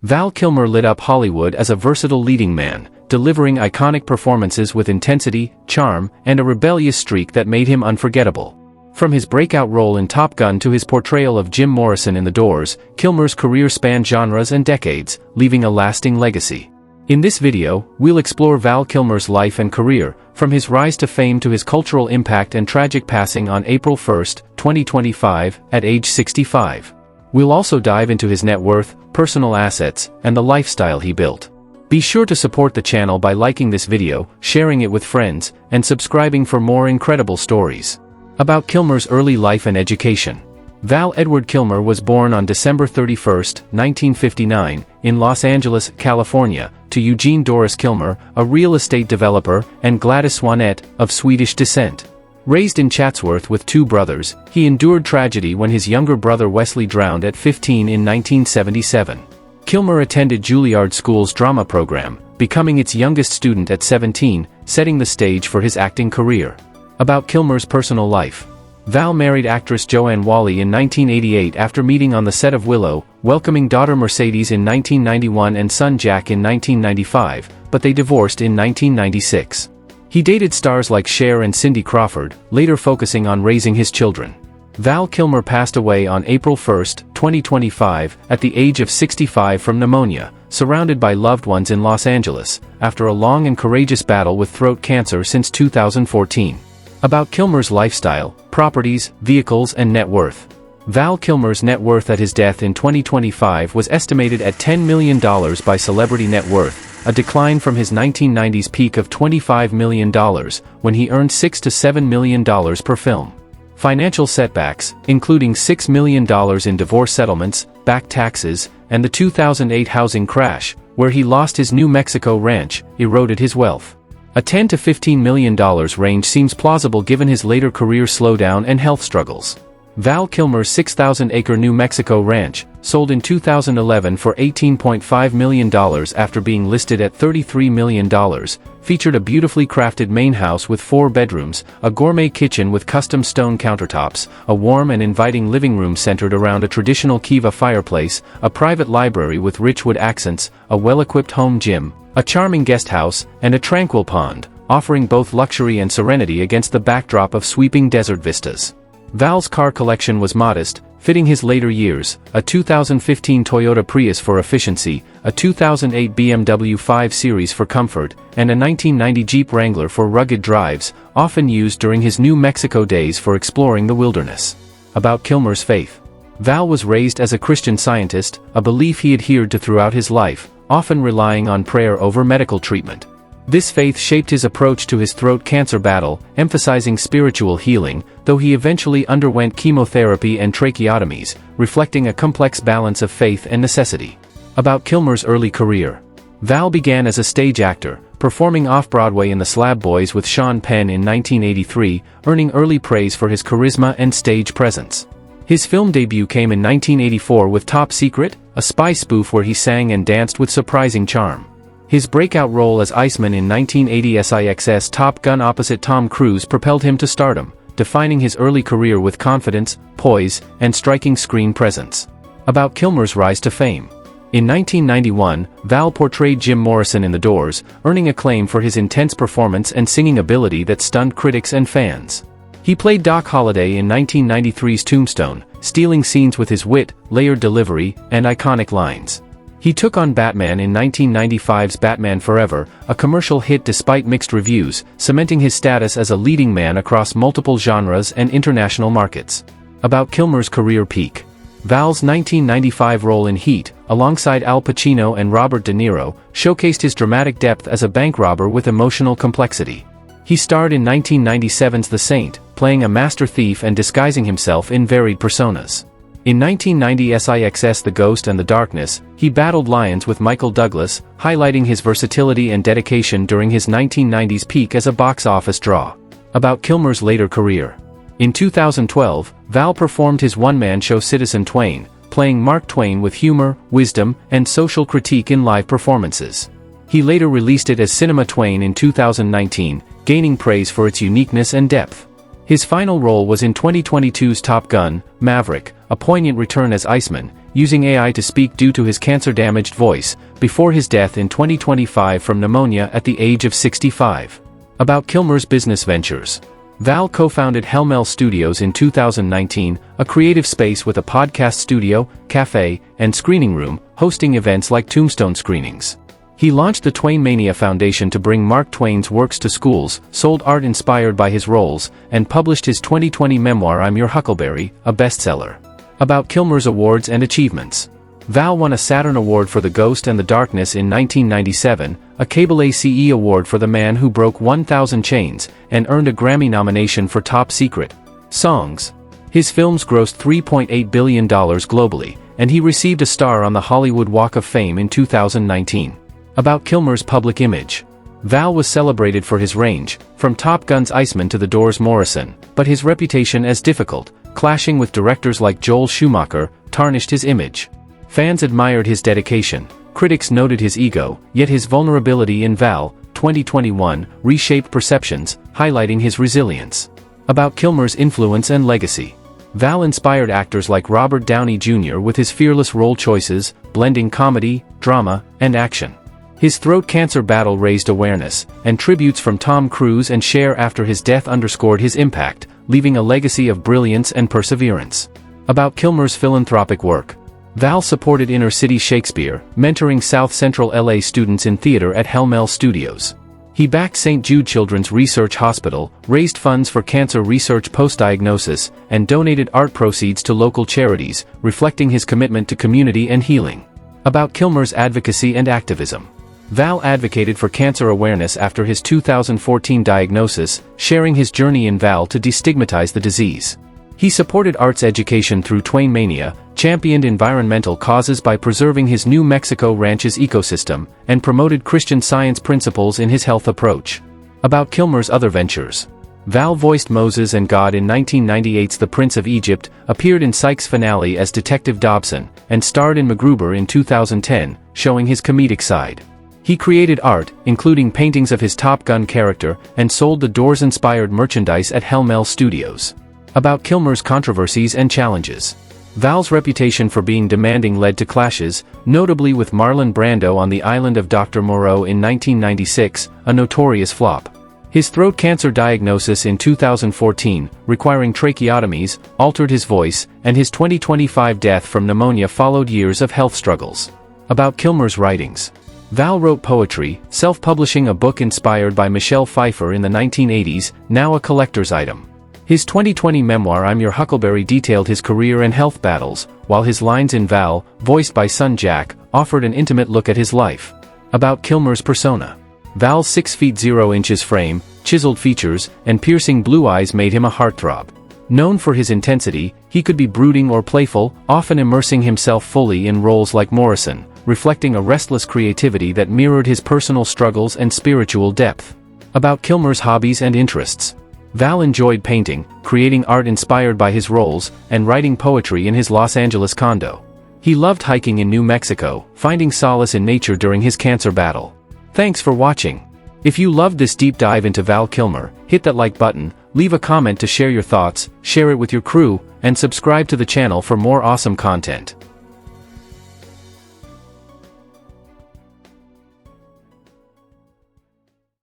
Val Kilmer lit up Hollywood as a versatile leading man, delivering iconic performances with intensity, charm, and a rebellious streak that made him unforgettable. From his breakout role in Top Gun to his portrayal of Jim Morrison in The Doors, Kilmer's career spanned genres and decades, leaving a lasting legacy. In this video, we'll explore Val Kilmer's life and career, from his rise to fame to his cultural impact and tragic passing on April 1, 2025, at age 65. We'll also dive into his net worth, personal assets, and the lifestyle he built. Be sure to support the channel by liking this video, sharing it with friends, and subscribing for more incredible stories. About Kilmer's early life and education. Val Edward Kilmer was born on December 31, 1959, in Los Angeles, California, to Eugene Doris Kilmer, a real estate developer, and Gladys Swanette, of Swedish descent. Raised in Chatsworth with two brothers, he endured tragedy when his younger brother Wesley drowned at 15 in 1977. Kilmer attended Juilliard School's drama program, becoming its youngest student at 17, setting the stage for his acting career. About Kilmer's personal life. Val married actress Joanne Whalley in 1988 after meeting on the set of Willow, welcoming daughter Mercedes in 1991 and son Jack in 1995, but they divorced in 1996. He dated stars like Cher and Cindy Crawford, later focusing on raising his children. Val Kilmer passed away on April 1, 2025, at the age of 65 from pneumonia, surrounded by loved ones in Los Angeles, after a long and courageous battle with throat cancer since 2014. About Kilmer's lifestyle, properties, vehicles, and net worth. Val Kilmer's net worth at his death in 2025 was estimated at $10 million by Celebrity Net Worth, a decline from his 1990s peak of $25 million, when he earned $6 to $7 million per film. Financial setbacks, including $6 million in divorce settlements, back taxes, and the 2008 housing crash, where he lost his New Mexico ranch, eroded his wealth. A $10 to $15 million range seems plausible given his later career slowdown and health struggles. Val Kilmer's 6,000-acre New Mexico ranch, sold in 2011 for $18.5 million after being listed at $33 million, featured a beautifully crafted main house with 4 bedrooms, a gourmet kitchen with custom stone countertops, a warm and inviting living room centered around a traditional Kiva fireplace, a private library with rich wood accents, a well-equipped home gym, a charming guest house, and a tranquil pond, offering both luxury and serenity against the backdrop of sweeping desert vistas. Val's car collection was modest, fitting his later years: a 2015 Toyota Prius for efficiency, a 2008 BMW 5 Series for comfort, and a 1990 Jeep Wrangler for rugged drives, often used during his New Mexico days for exploring the wilderness. About Kilmer's faith. Val was raised as a Christian Scientist, a belief he adhered to throughout his life, often relying on prayer over medical treatment. This faith shaped his approach to his throat cancer battle, emphasizing spiritual healing, though he eventually underwent chemotherapy and tracheotomies, reflecting a complex balance of faith and necessity. About Kilmer's early career. Val began as a stage actor, performing off-Broadway in The Slab Boys with Sean Penn in 1983, earning early praise for his charisma and stage presence. His film debut came in 1984 with Top Secret, a spy spoof where he sang and danced with surprising charm. His breakout role as Iceman in 1980's SIX's Top Gun opposite Tom Cruise propelled him to stardom, defining his early career with confidence, poise, and striking screen presence. About Kilmer's rise to fame. In 1991, Val portrayed Jim Morrison in The Doors, earning acclaim for his intense performance and singing ability that stunned critics and fans. He played Doc Holliday in 1993's Tombstone, stealing scenes with his wit, layered delivery, and iconic lines. He took on Batman in 1995's Batman Forever, a commercial hit despite mixed reviews, cementing his status as a leading man across multiple genres and international markets. About Kilmer's career peak. Val's 1995 role in Heat, alongside Al Pacino and Robert De Niro, showcased his dramatic depth as a bank robber with emotional complexity. He starred in 1997's The Saint, playing a master thief and disguising himself in varied personas. In 1990's SIX's The Ghost and the Darkness, he battled lions with Michael Douglas, highlighting his versatility and dedication during his 1990s peak as a box office draw. About Kilmer's later career. In 2012, Val performed his one-man show Citizen Twain, playing Mark Twain with humor, wisdom, and social critique in live performances. He later released it as Cinema Twain in 2019, gaining praise for its uniqueness and depth. His final role was in 2022's Top Gun: Maverick, a poignant return as Iceman, using AI to speak due to his cancer-damaged voice, before his death in 2025 from pneumonia at the age of 65. About Kilmer's business ventures. Val co-founded Helmel Studios in 2019, a creative space with a podcast studio, cafe, and screening room, hosting events like Tombstone screenings. He launched the Twain Mania Foundation to bring Mark Twain's works to schools, sold art inspired by his roles, and published his 2020 memoir I'm Your Huckleberry, a bestseller. About Kilmer's awards and achievements. Val won a Saturn Award for The Ghost and the Darkness in 1997, a Cable ACE Award for The Man Who Broke 1,000 Chains, and earned a Grammy nomination for Top Secret Songs. His films grossed $3.8 billion globally, and he received a star on the Hollywood Walk of Fame in 2019. About Kilmer's public image. Val was celebrated for his range, from Top Gun's Iceman to the Doors' Morrison, but his reputation as difficult, clashing with directors like Joel Schumacher, tarnished his image. Fans admired his dedication, critics noted his ego, yet his vulnerability in Val, 2021, reshaped perceptions, highlighting his resilience. About Kilmer's influence and legacy. Val inspired actors like Robert Downey Jr. with his fearless role choices, blending comedy, drama, and action. His throat cancer battle raised awareness, and tributes from Tom Cruise and Cher after his death underscored his impact, leaving a legacy of brilliance and perseverance. About Kilmer's philanthropic work. Val supported inner-city Shakespeare, mentoring South Central LA students in theater at Helmel Studios. He backed St. Jude Children's Research Hospital, raised funds for cancer research post-diagnosis, and donated art proceeds to local charities, reflecting his commitment to community and healing. About Kilmer's advocacy and activism. Val advocated for cancer awareness after his 2014 diagnosis, sharing his journey in Val to destigmatize the disease. He supported arts education through Twain Mania, championed environmental causes by preserving his New Mexico ranch's ecosystem, and promoted Christian Science principles in his health approach. About Kilmer's other ventures. Val voiced Moses and God in 1998's The Prince of Egypt, appeared in Psych's finale as Detective Dobson, and starred in MacGruber in 2010, showing his comedic side. He created art, including paintings of his Top Gun character, and sold the Doors-inspired merchandise at Helmel Studios. About Kilmer's controversies and challenges. Val's reputation for being demanding led to clashes, notably with Marlon Brando on the island of Dr. Moreau in 1996, a notorious flop. His throat cancer diagnosis in 2014, requiring tracheotomies, altered his voice, and his 2025 death from pneumonia followed years of health struggles. About Kilmer's writings. Val wrote poetry, self-publishing a book inspired by Michelle Pfeiffer in the 1980s, now a collector's item. His 2020 memoir I'm Your Huckleberry detailed his career and health battles, while his lines in Val, voiced by son Jack, offered an intimate look at his life. About Kilmer's persona. Val's 6 feet 0 inches frame, chiseled features, and piercing blue eyes made him a heartthrob. Known for his intensity, he could be brooding or playful, often immersing himself fully in roles like Morrison, reflecting a restless creativity that mirrored his personal struggles and spiritual depth. About Kilmer's hobbies and interests. Val enjoyed painting, creating art inspired by his roles, and writing poetry in his Los Angeles condo. He loved hiking in New Mexico, finding solace in nature during his cancer battle. Thanks for watching. If you loved this deep dive into Val Kilmer, hit that like button, leave a comment to share your thoughts, share it with your crew, and subscribe to the channel for more awesome content.